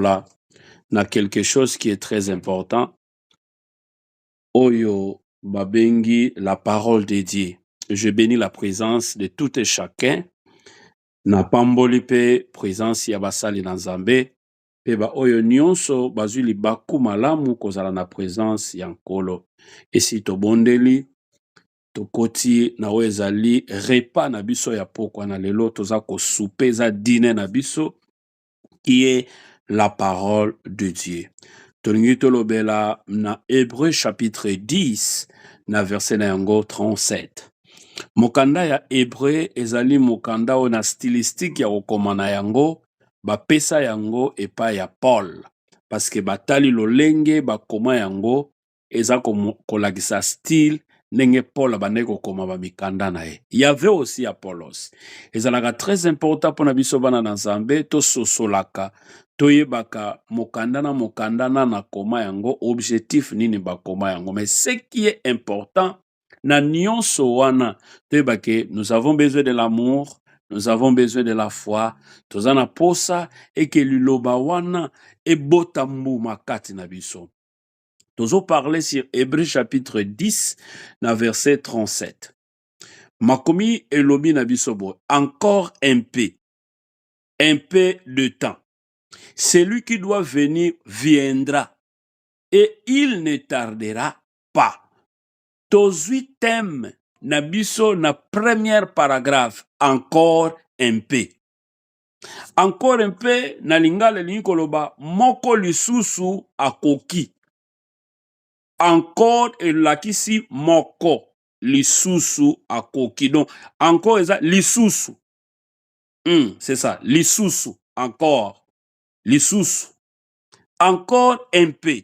Là, na quelque chose qui est très important. Oyo babengi la parole de Dieu. Je bénis la présence de tout et chacun. Na pamboli pe présence ya basali na Nzambe. Pe ba oyo nyonso bazwi libaku malamu kozala na présence ya nkolo. Esi tobondeli tokoti na oyo ezali repas na biso ya pokwa na lelo toza kosoupe eza dîner na biso qui est la parole de Dieu. Tolingi tolobela na Hébreu chapitre 10 na verset na yango 37. Mokanda ya Hébreu ezali mokanda o na stylistique ya kokoma na yango bapesa yango epai ya Paul parce que batali lolenge bakoma yango eza kolakisa style ndenge Paul abandaki kokoma bamikanda na ye. Il y avait aussi Apollos. Ezalaka très important mpona biso bana na Nzambe tososolaka toyebaka mokanda na nakoma yango objectif nini bakoma yango. Mais ce qui est important na nyonso wana toyebake nous avons besoin de l'amour, nous avons besoin de la foi, tozana posa eke liloba wana ebota mbuma kati na biso. Tozo parler sur Hébreu chapitre 10 na verset 37. Makomi elobi na biso bo, encore un peu de temps. Celui qui doit venir viendra et il ne tardera pas. Tozui thème na biso na première paragraphe, encore un peu. Encore un peu na lingala lingi koloba moko lisusu akoki. Encore elakisi moko lisusu akoki. Donc encore eza lisusu. C'est ça, lisusu, encore. Lisusu. Encore un peu.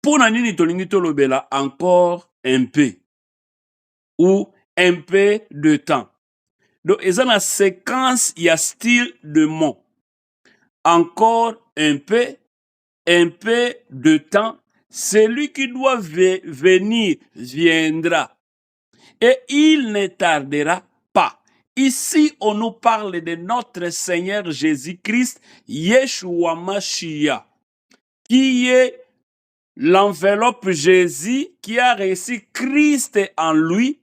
Pour nini tolingi tolobela encore un peu. Ou un peu de temps. Donc, ils ont la séquence, il y a style de mots. Encore un peu de temps. Celui qui doit venir viendra. Et il ne tardera pas. Ici, on nous parle de notre Seigneur Jésus-Christ, Yeshua Mashiach, qui est l'enveloppe Jésus, qui a reçu Christ en lui.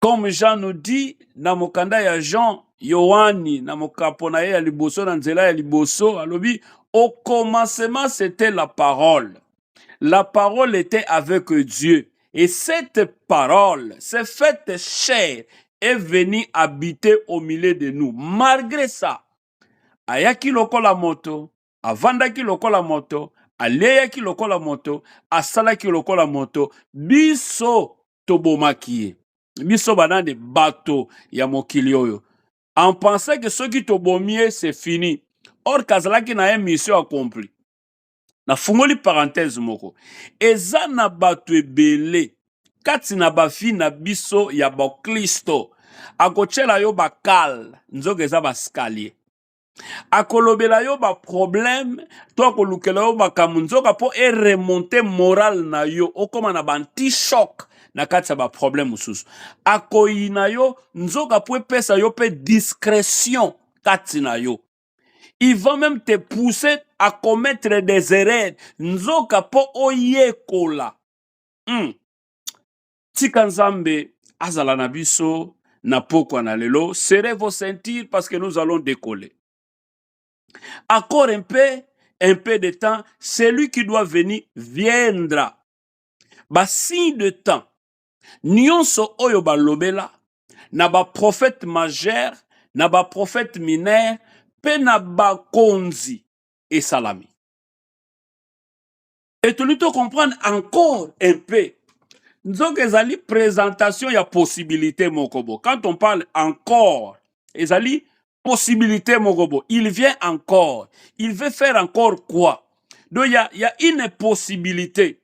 Comme Jean nous dit, na mokanda ya Jean, Yohani, na mokapona ya liboso, na nzela ya liboso, alobi, au commencement c'était la parole. La parole était avec Dieu. Et cette parole, s'est faite chair, est venue habiter au milieu de nous. Malgré ça, ayaki lokola moto, avandaki lokola moto, aleyaki lokola moto, asalaki lokola moto, biso tobomaki. Biso banane bato ya mokili oyo. En pensant que ceux qui tobomie c'est fini. Or kazalaki na ye mission accomplie. Na fungoli parenthèse moko. Eza na bato ebele kati na bafi na biso ya baklisto. Akochela yo bakal, nzoka eza baskalier. Akolobela yo ba problème, to akolukela yo bakamu nzoka po e remonter moral na yo, okoma na banti-choc na kati ya ba problème mususu. Akoyina yo, nzoka po epesa yo pe discrétion kati na yo. Il va même te pousser à commettre des erreurs. Nzoka po oyekola. Tika Nzambe azala na biso na pokwa na lelo. Serrez vos ceintures parce que nous allons décoller. Encore un peu de temps, celui qui doit venir viendra. Ba signe de temps. Nyonso oyo balobela, na ba prophète majeur, na ba prophète mineur, pe na ba konzi et salami. Et tu dois comprendre encore un peu. Nzok ezali présentation ya possibilité mokobo. Quand on parle encore, ezali possibilité mokobo. Il vient encore. Il veut faire encore quoi? Donc il y a une possibilité.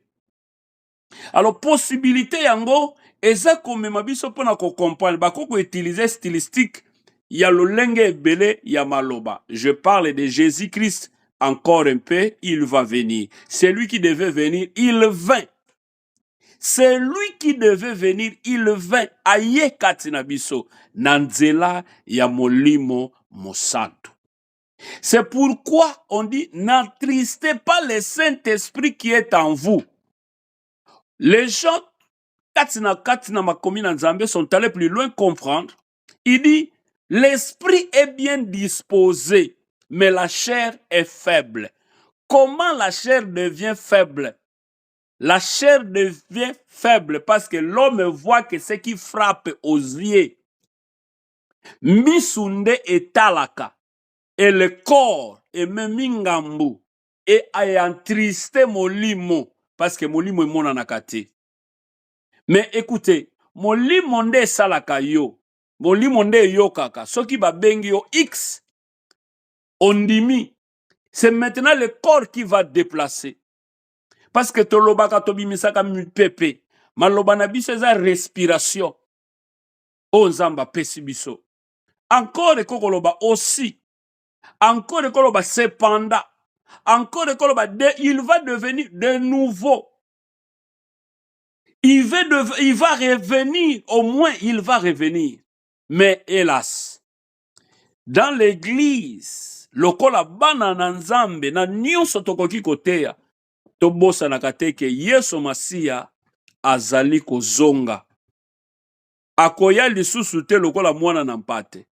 Alors possibilité yango eza komema biso pona ko comprendre bakoko utiliser stylistique ya lolenge ebele ya maloba. Je parle de Jésus-Christ. Encore un peu, il va venir. Celui qui devait venir, il vint. Celui qui devait venir, il vint. Aye katina biso. Nanzela ya molimo mosantu. C'est pourquoi on dit, n'attristez pas le Saint-Esprit qui est en vous. Les gens, katina makomi na Nzambe, sont allés plus loin comprendre. Il dit, l'esprit est bien disposé, mais la chair est faible. Comment la chair devient faible? La chair devient faible parce que l'homme voit que ce qui frappe aux yeux, misunde et talaka, et le corps, et même mingambu, et entristé molimo, parce que molimo est mon anakate. Mais écoutez, molimo nde salaka yo, molimo nde yo kaka, ce qui va bengi yo X, ondimi, c'est maintenant le corps qui va déplacer. Parce que tolobaka tobimisaka mipepe, maloba na biso eza respiration, o nzamba pesi biso. Encore ekokoloba aussi, encore ekoloba cependant, encore ekoloba il va devenir de nouveau. Il va revenir, au moins il va revenir. Mais hélas, dans l'église, lokola bana na nzambe, na nyonso tokoki koteya, tobosanaka te ke Yesu Masiya azali kozonga. Akoya lisusu te lokola mwana na mpate.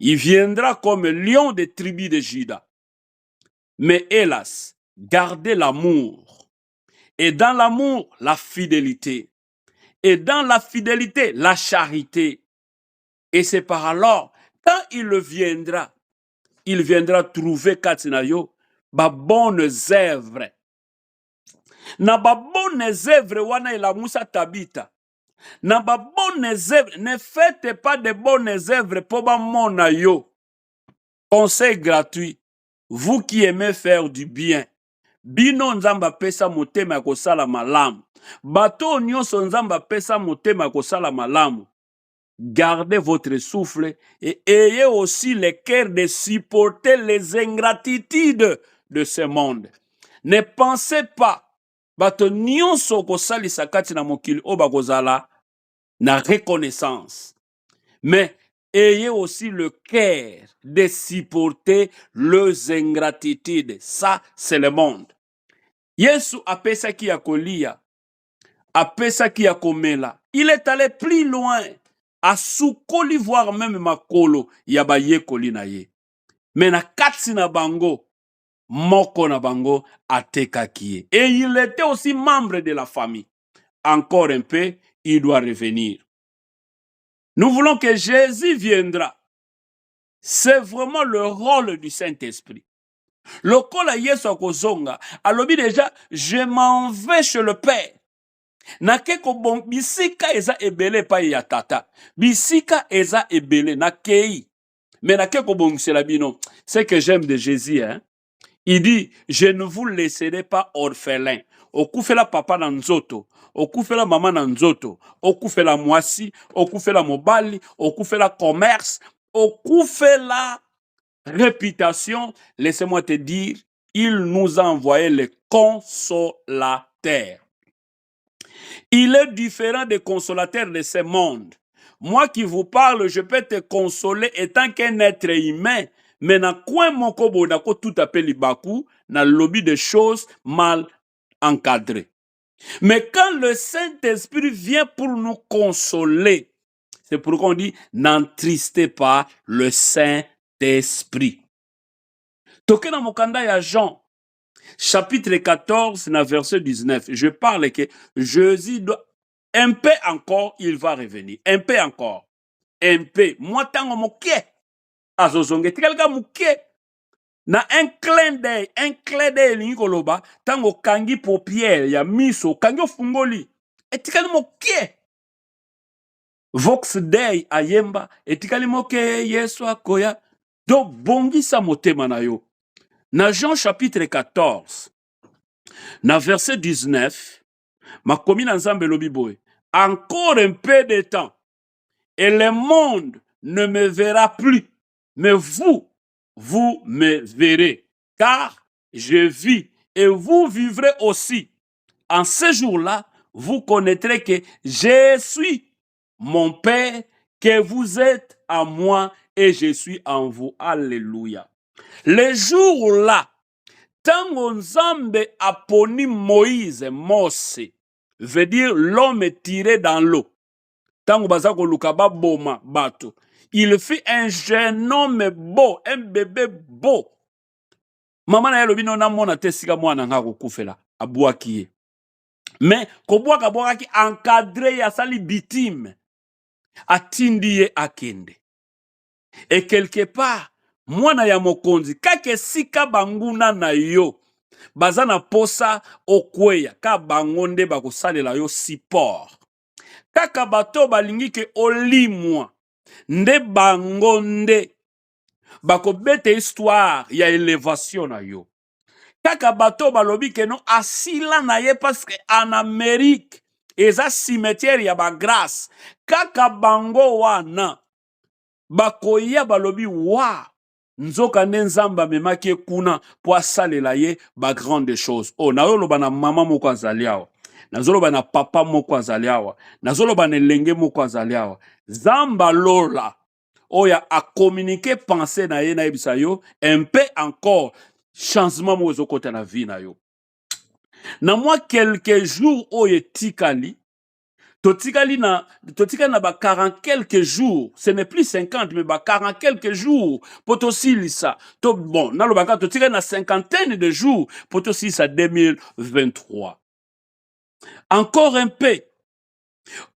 Il viendra comme lion des tribus de Juda. Mais hélas, gardez l'amour. Et dans l'amour, la fidélité. Et dans la fidélité, la charité. Et c'est par alors, quand il viendra trouver Katinayo, ba bonnes œuvres. Na ba bonnes œuvres, wana ila Musa Tabita. Na ba bonnes œuvres, ne faites pas de bonnes œuvres pour ba mona yo. Conseil gratuit. Vous qui aimez faire du bien, bino nzamba pesa motema kosala malamu. Bato nyonso nzamba pesa motema kosala malamu. Gardez votre souffle et ayez aussi le cœur de supporter les ingratitudes de ce monde. Ne pensez pas, bato nyonso kosalisa kati na mokili o bakozala na reconnaissance. Mais ayez aussi le cœur de supporter leurs ingratitudes. Ça, c'est le monde. Yesu apesaki ya kolia, apesaki ya komela. Il est allé plus loin, à soukoli voir même makolo ya bayekoli na ye. Mais na kati na bango, moko na bango atekaki ye. Et il était aussi membre de la famille. Encore un peu, il doit revenir. Nous voulons que Jésus viendra. C'est vraiment le rôle du Saint-Esprit. Le kola Yesu akozonga, alobi déjà, je m'en vais chez le Père. Nakeko bon bisika eza ebele pa ya tata. Bisika eza ebele nakei. Mais nakeko bon bino. C'est que j'aime de Jésus, hein. Il dit, je ne vous laisserai pas orphelin. Okufela papa na nzoto, okufela mama na nzoto, okufela mwasi, okufela mobali, okufela commerce, okufela réputation. Laissez-moi te dire, il nous a envoyé le consolateur. Il est différent des consolateurs de ce monde. Moi qui vous parle, je peux te consoler étant qu'un être humain, mais na coin mon kobo na ko tout appelle baku, na lobby de choses mal encadrées. Mais quand le Saint-Esprit vient pour nous consoler, c'est pourquoi on dit n'entristez pas le Saint-Esprit. Tokena mokanda ya Jean, chapitre 14, verset 19. Je parle que Jésus doit, un peu encore, il va revenir. Un peu encore. Un peu. Moi, tango moké. Azozonge. Quelqu'un moké. Na un clin d'œil, l'ingoloba, tango kangi paupière, ya miso, kangi fungoli. Et tikali moké. Vox Dei ayemba, et tikali moké, yeso akoya. Donc, bongi sa motema na yo. Na Jean chapitre 14, na verset 19, makomi na nzambe lobi boye, encore un peu de temps, et le monde ne me verra plus, mais vous me verrez, car je vis, et vous vivrez aussi. En ce jour-là, vous connaîtrez que je suis mon Père, que vous êtes en moi, et je suis en vous. Alléluia. Le jour-là, tango Nzambe aponi Moïse, Mose, veut dire l'homme tiré dans l'eau. Tango baza koluka baboma bato. Il fit un jeune homme beau, un bébé beau. Maman na yelo bino na mona te sika mwana nga kokufela abwaki ye. Mais kobwaka bwaki encadré ya sali bitime. Atindi ye akende. Et quelque part, mwana ya mokonzi kake sika banguna na yo baza na posa okweya ka bangonde bakosalela yo support. Kaka bato balingi ke olimwa nde bangonde bakobete histoire ya élévation na yo. Kaka bato balobi ke non asila na ye parce que en Amérique eza cimetière ya ba grâce. Kaka bango wana bakoya balobi wa nzoka nde Nzambe amemaki kuna po asalela ye ba grande chose. Oh nazoloba na mama moko azali awa, nazoloba na papa moko azali awa, nazoloba na elenge moko azali awa. Zamba lola oya a communiquer pensée na ye na yebisa yo un peu encore changement mo ezokota na vie na yo. Na moi quelques jours oye tikali totikali na ba 40 quelques jours, ce n'est plus 50 mais ba 40 quelques jours pour tosilisa. To bon, na lobaka totikali na cinquantaine de jours pour tosilisa 2023. Encore un peu.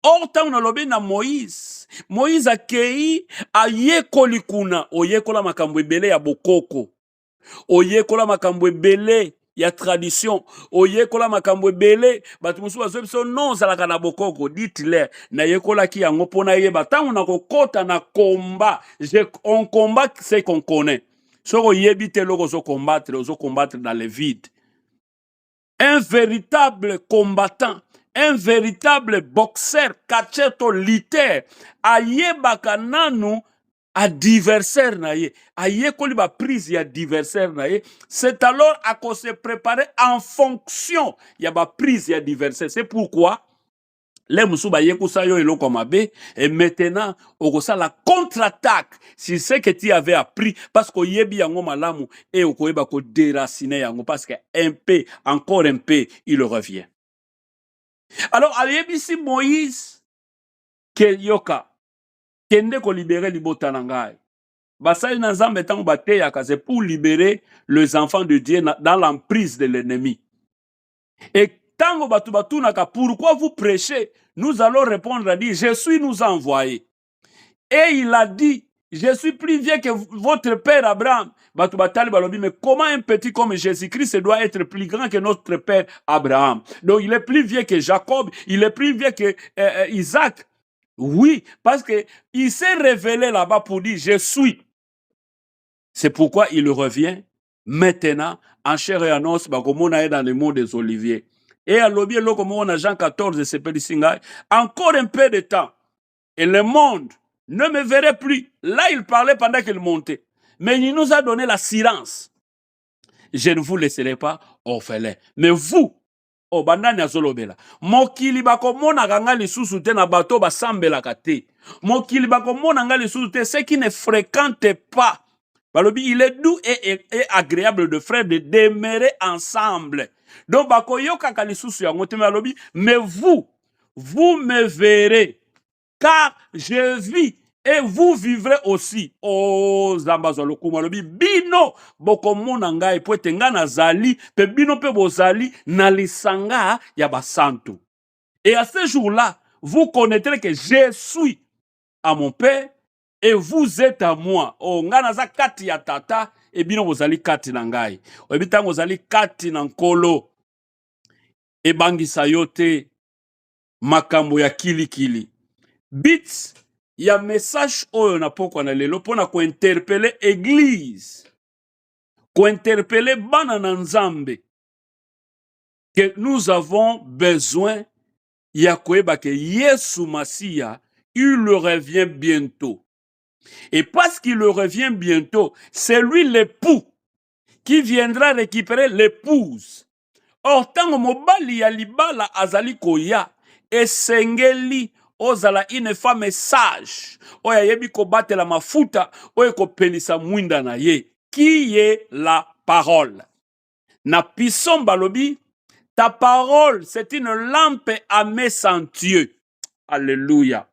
Or tant na lobi na Moïse akei ayekoli kuna, oyekola makambo ebele ya bokoko. Oyekola makambo ebele ya tradition, oyekola makambo ebele bato mosusu bazobiso non zalaka na bokoko. Dites-le na yekola ki yango pona yeba tango na kokota na combat. On combat ce qu'on connaît. Soko yebi te loko zo combattre dans le vide. Un véritable combattant, un véritable boxeur, kacheto lutteur, ayebaka nanu adversaire na ye, ayekoli ba prise ya adversaire na ye. C'est alors à qu'on se préparer en fonction ya ba prise ya adversaire. C'est pourquoi les musu ba yekusa yo eloko mabe et maintenant okosa la contre-attaque si c'est que tu avais appris parce que yebi yango malamu et okoyeba ko déraciner yango parce que un peu encore un peu il revient. Alors ayebi si Moïse ke yoka kende ko libérer libota na ngai. Basali na Nzambe tango bateyaka c'est pour libérer les enfants de Dieu dans l'emprise de l'ennemi. Et tango batu batunaka pourquoi vous prêchez, nous allons répondre à dire je suis nous envoyé. Et il a dit je suis plus vieux que votre père Abraham. Batu batali balobi mais comment un petit comme Jésus-Christ doit être plus grand que notre père Abraham? Donc il est plus vieux que Jacob, il est plus vieux que Isaac. Oui, parce que il s'est révélé là-bas pour dire je suis. C'est pourquoi il revient maintenant en chair et en os, bakomona dans le monde des oliviers. Et à l'objet, comme on a Jean 14, encore un peu de temps, et le monde ne me verrait plus. Là, il parlait pendant qu'il montait. Mais il nous a donné la silence. Je ne vous laisserai pas orphelin. Mais vous, oh, bandani azolobela. Mokili bakomona kanga lisusu te na bato basambelaka te. Mokili bakomona nga lisusu te, ceux qui ne fréquentent pas. Balobi, il est doux et agréable de frères de demeurer ensemble. Donc, bakoyoka kalisusu yango te balobi, mais vous me verrez, car je vis et vous vivrez aussi. Oh, zambazolo kumalobi, bino bokomona ngai po etenga na zali, pe bino pe bozali na lisanga ya basantu. Et à ce jour-là, vous connaîtrez que je suis à mon Père et vous êtes à moi. Oh, nganaza kati ya tata et bino bozali kati na ngai. Obitango bozali kati na nkolo. E bangisa yote makambo ya kili. Bits ya message oyo na pokwa na lelo pona ko interpeller église. Ko interpeller bana na Nzambe. Que nous avons besoin ya koyeba ke Yesu Masia il revient bientôt. Et parce qu'il revient bientôt, c'est lui l'époux qui viendra récupérer l'épouse. Or, tango mobali ya libala azali koya, esengeli ozala une femme sage, oya yebi ko batela mafuta, oya ko pelisa mwinda na ye. qui est la parole. Na pisson balobi, ta parole, c'est une lampe à mes sentiers. Alléluia.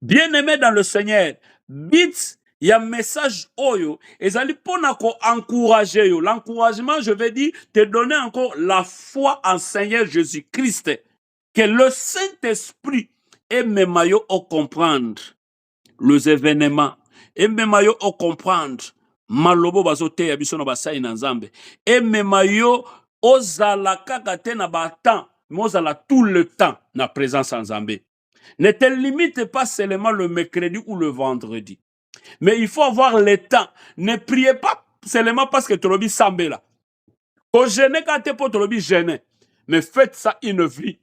Bien-aimé dans le Seigneur, bit, il y a un message oyo, et ça pona ko encourager yo. L'encouragement, je vais dire, te donner encore la foi en Seigneur Jésus-Christ, que le Saint-Esprit est même au comprendre les événements, et même au comprendre malobo bazote ya biso na basai na Nzambe, et même ozala kaka te na ba temps, mais ozala tout le temps na présence en Nzambe. Ne te limite pas seulement le mercredi ou le vendredi. Mais il faut avoir le temps. Ne priez pas seulement parce que tu l'as sambe là. Ko gêner quand tu peux te l'as gêner. Mais faites ça une vie.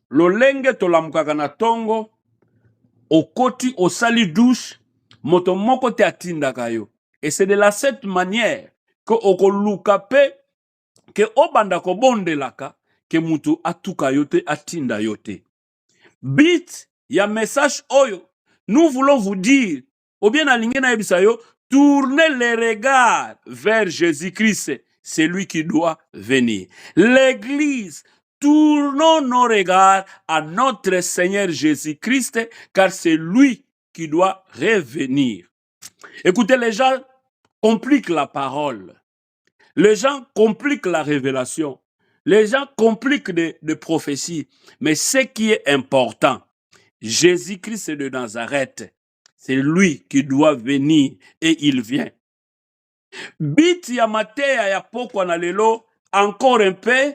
Lolenge to lamukaka na tongo. Au koti, au sali douche. Moto moko te atindaka yo. Et c'est de cette manière que oko lukape que obanda ko bondelaka que mutu atuka yote atinda yote. Bit, il y a un message oyo. Nous voulons vous dire, ou bien tournez les regards vers Jésus-Christ. C'est lui qui doit venir. L'Église, tournons nos regards à notre Seigneur Jésus-Christ, car c'est lui qui doit revenir. Écoutez, les gens compliquent la parole. Les gens compliquent la révélation. Les gens compliquent des prophéties. Mais ce qui est important, Jésus-Christ de Nazareth, c'est lui qui doit venir et il vient. Bit ya mateya ya pokwa na lelo, encore un peu,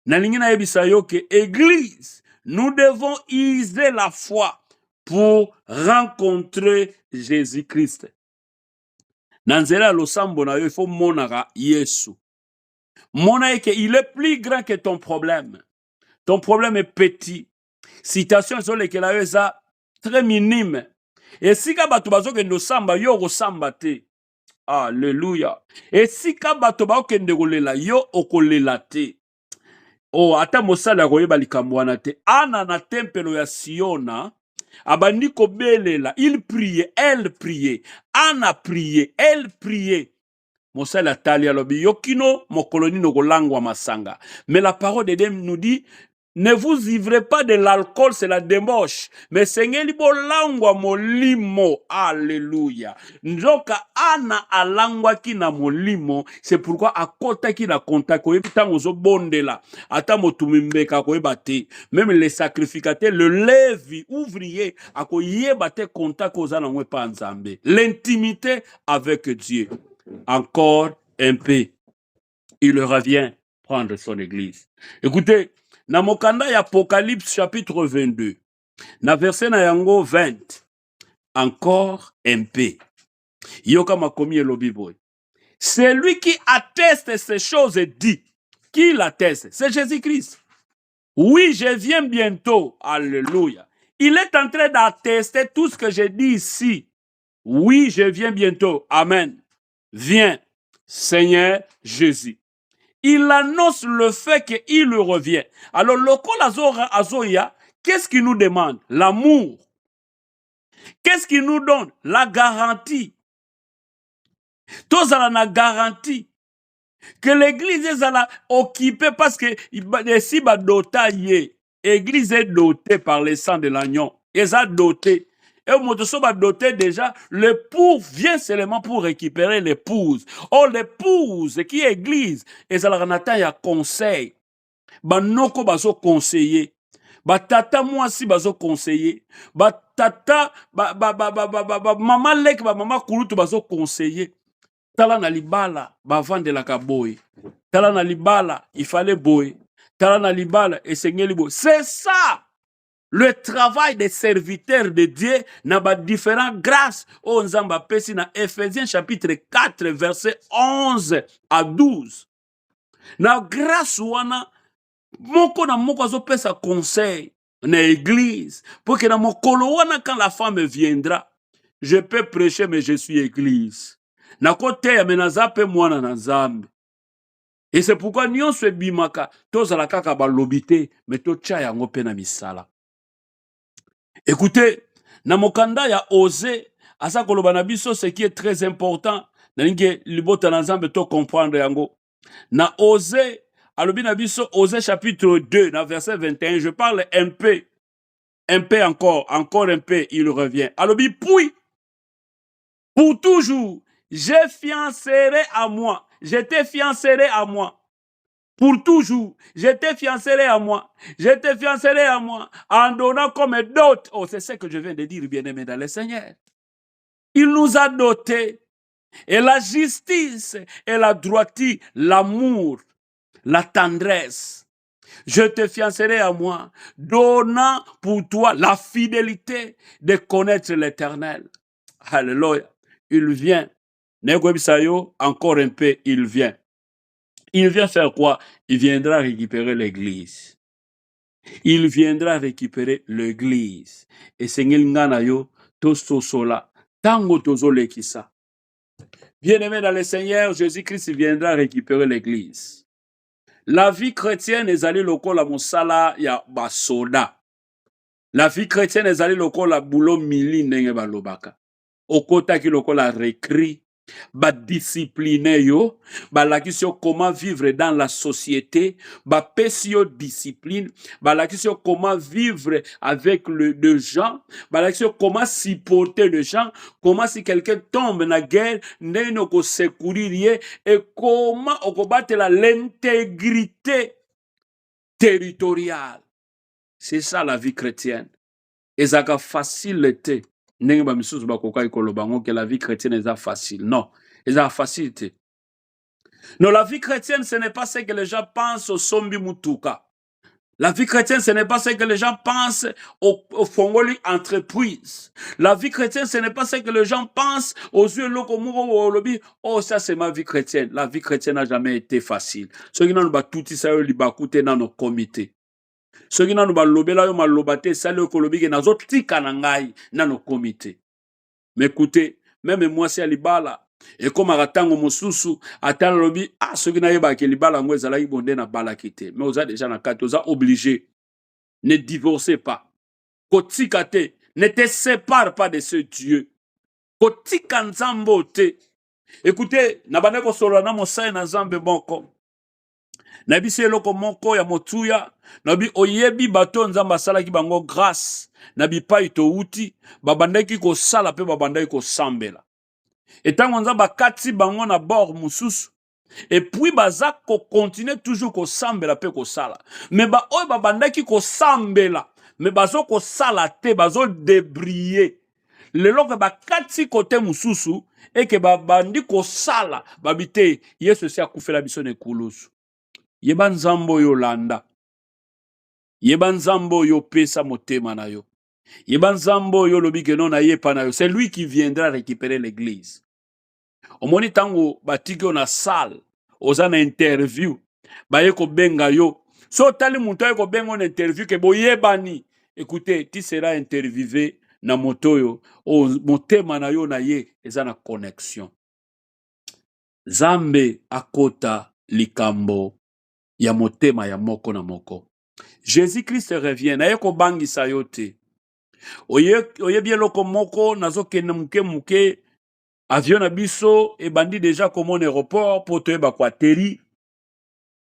na lingina yebisayo ke église, nous devons user la foi pour rencontrer Jésus-Christ. Nanzela losambo na yo, il faut monara Yesu. Mona que il est plus grand que ton problème. Ton problème est petit. Citation sur lesquelles il est très minime. Et si kabato bazo kendo samba yo resamba te. Alléluia. Et si kabato bazo kendo kolela yo okolela te. Oh, ata mosala koyeba likambo wana te. Ana na tempelo ya Siona, abandi kobelela, il priait, elle priait. Ana priait, elle priait. Mosala tali alobi yokino mokoloni no kolangwa masanga. Mais la parole de Dieu nous dit, ne vous ivrez pas de l'alcool, c'est la débauche. Mais Seigneur libo langwa molimo. Alléluia. Njoka ana alangwa ki na molimo. C'est pourquoi akota ki na contact ko yepita ngozo bondela. Ata motumimbeka ko yebate. Même les sacrificateurs, le levi ouvrier ako yebate contact ko zana ngwe pa nzambe. L'intimité avec Dieu. Encore un peu, il revient prendre son église. Écoutez, na mokanda ya Apocalypse chapitre 22, na verset na yango 20, encore un peu. Yoka makomi elobi boy. C'est lui qui atteste ces choses et dit. Qui l'atteste? C'est Jésus-Christ. Oui, je viens bientôt. Alléluia. Il est en train d'attester tout ce que j'ai dit ici. Oui, je viens bientôt. Amen. Viens, Seigneur Jésus. Il annonce le fait qu'il revient. Alors, le col Azoya, qu'est-ce qu'il nous demande? L'amour. Qu'est-ce qu'il nous donne? La garantie. Tous la garantie que l'église est occupée parce que si l'église est dotée par le sang de l'agneau. Elle est dotée. Et au doté déjà, l'époux vient seulement pour récupérer l'épouse. Oh, l'épouse qui est église, et ça y a conseil. Banoko bazo conseiller. Batata moi si bazo conseiller. Batata maman lek maman kulutu bazo conseiller. Tala na libala bavande la kaboy. Tala na libala il fallait boy. Tala na libala et seigneur libo. C'est ça. Le travail des serviteurs de Dieu n'a pas différentes grâces. Oh, Nzamba pesi na Ephésiens chapitre 4, verset 11 à 12. Na grâce wana, moko na moko azo pesa conseil na église. Pour que na mokolo wana quand la femme viendra, je peux prêcher mais je suis église. Na kote ya menaza pe mwana na Nzambe. Et c'est pourquoi nyon se bimaka, tozala kaka balobite, mais to tcha yango pe na misala. Écoutez, na mokanda ya Osée, asa koloba na biso, ce qui est très important, nalingi libota na nzambe to comprendre yango. Na Osée, alobi na biso, Osée chapitre 2, na verset 21, je parle un peu encore un peu, il revient. Alobi, puis, pour toujours, je fiancerai à moi, je te fiancerai à moi. Pour toujours, je te fiancerai à moi, je te fiancerai à moi, en donnant comme dot. Oh, c'est ce que je viens de dire, bien-aimé dans le Seigneur. Il nous a dotés. Et la justice et la droiture, l'amour, la tendresse. Je te fiancerai à moi, donnant pour toi la fidélité de connaître l'Éternel. Alléluia. Il vient. Encore un peu, il vient. Il vient faire quoi? Il viendra récupérer l'église. Il viendra récupérer l'église. Et Seigneur Nganayo, Tosto Sola, Tango Tozo Lekisa. Bien-aimé dans le Seigneur, Jésus-Christ viendra récupérer l'église. La vie chrétienne est allée lokola la mosala ya basoda. La vie chrétienne est allée lokola la boulot mili ndenge balobaka. Okota ki lokola récrit, ba discipliner yo, ba lakisio comment vivre dans la société, ba pesio discipline, ba lakisio comment vivre avec les gens, ba lakisio comment supporter les gens, comment si quelqu'un tombe dans la guerre, n'eno ko secourir et comment on battre l'intégrité territoriale. C'est ça la vie chrétienne. Et ça a facilité. Que la vie chrétienne est facile. Non, c'est la facilité. Non, la vie chrétienne, ce n'est pas ce que les gens pensent au Sombi Mutuka. La vie chrétienne, ce n'est pas ce que les gens pensent au Fongoli entreprise. La vie chrétienne, ce n'est pas ce que les gens pensent aux yeux lokomuro lobby. Oh, ça c'est ma vie chrétienne. La vie chrétienne n'a jamais été facile. Ceux qui n'ont pas tout ça, ils bakute dans nos comités. Ceux qui n'ont pas lobela yo malobate, ça le kolobi que nazo tika nangai dans nos comités. Mais écoutez, même moi c'est libala. Et comme aratango mosusu, atala lobi, ah, ceux qui n'ont pas que libala ngwe zala ibonde na bala kite. Mais vous êtes déjà na kate, vous êtes obligé. Ne divorcez pas. Kotikate, ne te sépare pas de ce Dieu. Kotika nzambo te. Écoutez, nabane ko solo na mosai na nzambe moko. Nabi se loko moko ya motuya, nabi oyebi bato nzamba sala ki bango grâce, nabi pa ito uti, babandaki ko sala pe babandaki ko sambela. Etango nzamba kati bango na bord mususu, et puis baza ko continue toujours ko sambela pe ko sala. Mais ba oy babandaki ko sambela, mais bazo ko sala te, bazo débriller. Le loke ba kati kote mususu, et que babandi ko sala, babite, yesu si akufela biso ne kulusu. Yeba nzambo yo landa. Yeba nzambo yo pesa motema na yo. Yeba nzambo yo lobi ke non na yepa na yo. C'est lui qui viendra récupérer l'église. Omoni tango batiki na salle, oza na interview, baye ko benga yo. So tali muto ko benga na interview ke boyebani. Écoutez, tu seras interviewé na moto yo, o motema na yo na ye eza na connexion. Zambe akota likambo ya motema ya moko na moko. Jésus-Christ revient. Na yeko bangi sayote. Oye bien loko moko nazo kende muke avion na biso e bandi déjà comme un aéroport pour te ba kwa teri.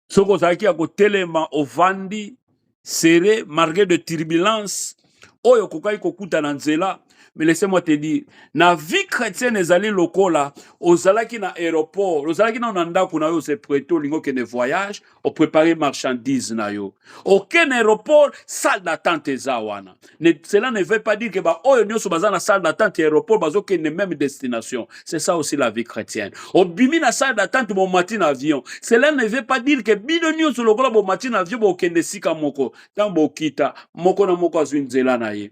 Soko zaki ako telema ovandi serré malgré de turbulence. Oyo kokai kokuta na nzela. Mais laissez-moi te dire, na vie chrétienne ezali lokola, ozalaki na aéroport, ozalaki na ndako na yo se prêter lingo ke ne voyage, o préparer marchandises na yo. Aucun aéroport, salle d'attente ezawana. Cela ne veut pas dire que ba oyo nyoso baza na salle d'attente aéroport bazo ke ne même destination. C'est ça aussi la vie chrétienne. O bimi na salle d'attente bon matin avion. Cela ne veut pas dire que bino nyoso lokola bon matin avion bo kende sika moko. Tambo kita, moko na moko azu nzela na ye.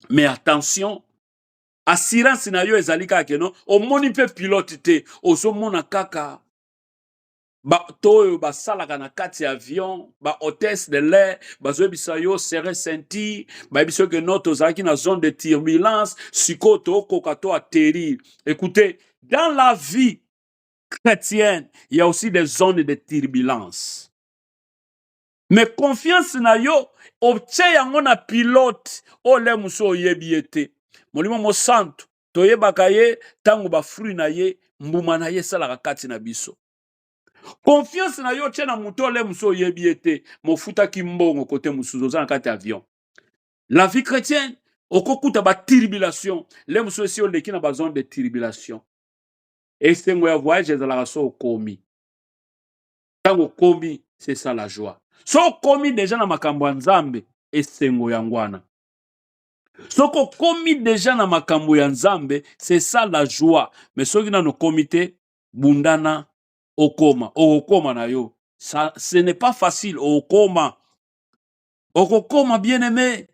Mais attention, assurance na yo ezalika ke non, o moni pe pilote te, o so mona kaka ba to ba salaka na kati avion, ba hôtesse de l'air, ba zo bisa yo serré ceinture, ba biso ke non tozaki na zone de turbulence, siko to kokato atterrir. Écoutez, dans la vie chrétienne, il y a aussi des zones de turbulence. Mais confiance na yo, obtient yango na pilote, o le muso yebi ete. Molimo mo santo, toyebaka ye, tango ba fruit na ye, mbuma na ye salaka kati na biso. Confiance na yo tie na muto le muso yebi ete mofutaki mbongo kote musuzo za na kati avion. La vie chrétienne okokuta ba tribulation, le muso si oleki na ba zone de tribulation. Esengo ya voyage ezalaka so okomi. Tango komi, c'est ça la joie. So komi déjà na makambo ya Nzambe, esengo yango wana. Soko komi déjà na makambo ya Nzambe, c'est ça la joie. Mais soki na no komite bundana okoma, okoma na yo. Ça, ce n'est pas facile, okoma. Okokoma bien-aimé,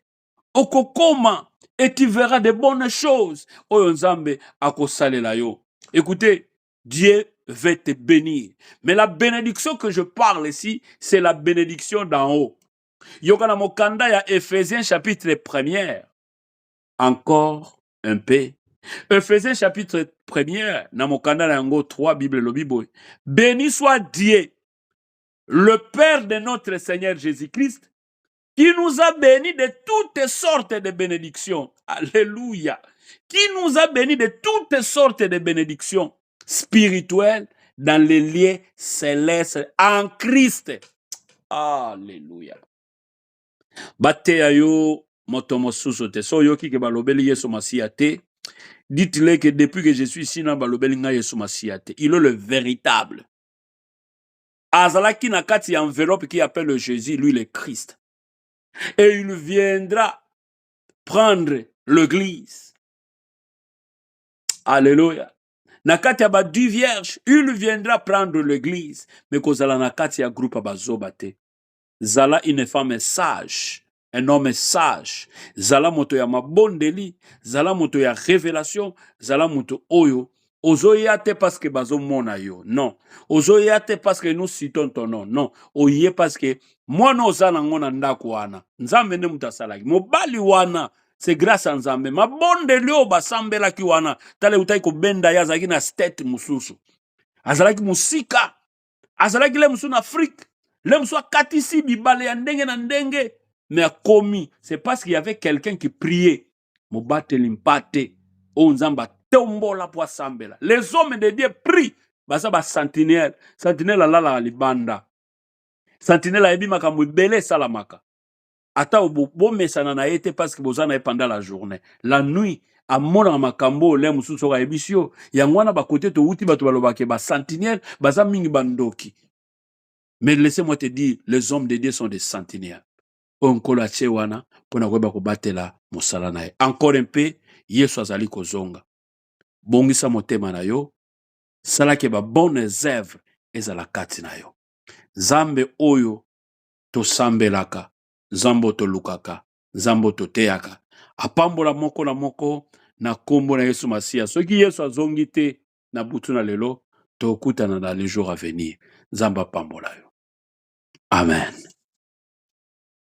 okokoma et tu verras de bonnes choses. Oyo Nzambe akosalela yo. Écoutez, Dieu va te bénir. Mais la bénédiction que je parle ici, c'est la bénédiction d'en haut. Yokana mokanda ya Ephésiens chapitre 1er. Encore un peu. Ephésiens chapitre 1er, na mokanda na yango 3 Bible lo Bible. Béni soit Dieu, le Père de notre Seigneur Jésus-Christ, qui nous a bénis de toutes sortes de bénédictions. Alléluia. Qui nous a bénis de toutes sortes de bénédictions spirituelles dans les lieux célestes en Christ. Alléluia. Bateya yo moto mosusu te. So yoki ke balobeli Yesu Masiya te. Dites-le que depuis que je suis ici, na balobeli nga Yesu Masiya te. Il est le véritable. Azalaki na kati enveloppe qui appelle le Jésus, lui le Christ. Et il viendra prendre l'église. Alléluia. Nakati ya ba 10 vierges, il viendra prendre l'église. Mais kozala nakati ya groupe bazobate. Zala une femme sage, un homme sage. Zala moto ya mabondeli, zala moto ya révélation, zala moto oyo. Ozoya te parce que bazo mona yo. Non. Ozoya te parce que nous citons ton nom. Non. Oye parce que moi no zala ngona ndako wana. Nzambe ne mutasalaki. Mobali wana. C'est grâce à Nzambe. Mabondeli o basambela ki wana. Tale utai ko benda ya zaki na state mususu. Azalaki musika. Azalaki le musu na Afrique. Le musu katisi bibale ya ndenge na ndenge. Mais a commis. C'est parce qu'il y avait quelqu'un qui priait. Mobateli mpate. O Nzamba tombola po asambela. Les hommes de Dieu prient. Basa ba sentinelle. Sentinelle alala libanda. Sentinelle a ebi makambo bele salamaka. Ata bo mesana na ete parce que bozana e pendant la journée. La nuit, a mona makambo le mususu ka ebisio. Yangwana ba kote to uti batu balobake ba sentinelle, basa mingi bandoki. Mais laissez-moi te dire, les hommes de Dieu sont des sentinelles. Onkola chewana pona kweba ko batela musala na e. Encore un peu, Yesu azali kozonga. Bongisa motema na yo, salake ba bonnes œuvres ezala kati na yo. Zambe oyo to sambelaka, zambo to lukaka, zambo to teaka. Apambola moko na moko na kombo na Yesu Masiya. Soki Yesu azongi te na butu na lelo, to kutana na les jours à venir. Zamba pambola yo. Amen.